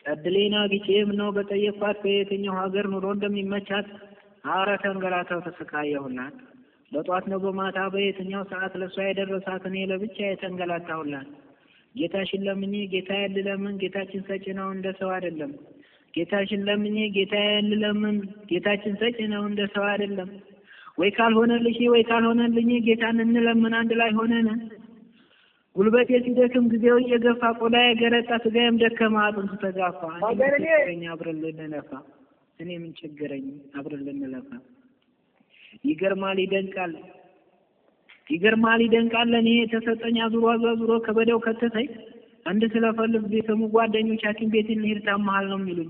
እድሌን አግኝቼ ምነው በጠየኳት በየትኛው ሀገር ኑሮ እንደሚመቻት ኧረ ተንገላታው ተሰቃየሁላት። በጧት ነው በማታ በየትኛው ሰዓት ለሷ የደረሳት እኔ ለብቻ የተንገላታሁላት። ጌታሽን ለምኜ ጌታዬን ልለምን ጌታችን ሰጪ ነው እንደ ሰው አይደለም። ጌታሽን ለምኜ ጌታዬን ልለምን ጌታችን ሰጪ ነው እንደ ሰው አይደለም። ወይ ካልሆነልኝ ጌታን እንለምን አንድ ላይ ሆነን። ጉልበቴ ሲደክም ጊዜው እየገፋ ቆዳዬ ገረጣ ስጋዬም ደከማ አጥንቱ ተጋፋ። አብረን ልንለፋ እኔ ምን ቸገረኝ አብረን ልንለፋ። ይገርማል ይደንቃል ለኔ የተሰጠኝ አዙሮ ከበደው ከተተኝ። አንድ ስለፈልግ ቤተሙ ጓደኞች ሐኪም ቤት እንሂድ ታመሃል ነው የሚሉኝ።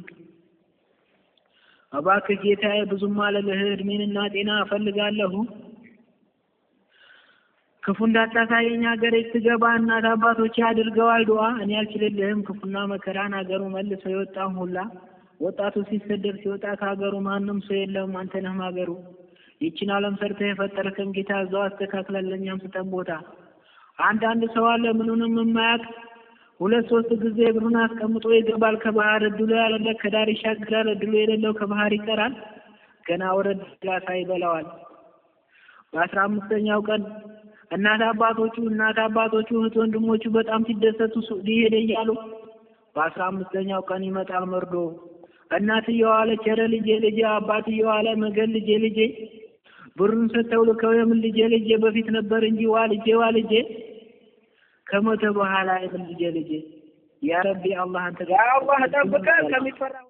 እባክህ ጌታዬ ብዙም አልልህ እድሜንና ጤና እፈልጋለሁ። ክፉ እንዳታሳየኝ ሀገሬ ስትገባ እናት አባቶቼ አድርገዋል ዱዓ። እኔ አልችልልህም ክፉና መከራን ሀገሩ መልሰው የወጣም ሁላ። ወጣቱ ሲሰደድ ሲወጣ ከሀገሩ ማንም ሰው የለም አንተ ነህ ሀገሩ። ይችን ዓለም ሰርተህ የፈጠርከን ጌታ እዛው አስተካክለን ለእኛም ስጠን ቦታ። አንዳንድ ሰው አለ ምኑንም የማያውቅ 2-3 ጊዜ እግሩን አስቀምጦ ይገባል ከባህር። እድሉ ያለ ከዳር ይሻገራል፣ እድሉ የሌለው ከባህር ይቀራል። ገና ወረድ ላሳ ይበላዋል። በ15ኛው ቀን እናት አባቶቹ እህት ወንድሞቹ በጣም ሲደሰቱ ሱዲ ሄደ እያሉ በ15ኛው ቀን ይመጣል መርዶ። እናትየው አለች ኧረ ልጄ፣ አባትየው አለ መገን ልጄ፣ ብሩን ሰጥተው ልከው የምን ልጄ በፊት ነበር እንጂ ዋልጄ ከሞተ በኋላ የምን ልጄ። ያ ረቢ አላህ አንተ ጠብቀን ከሚፈራው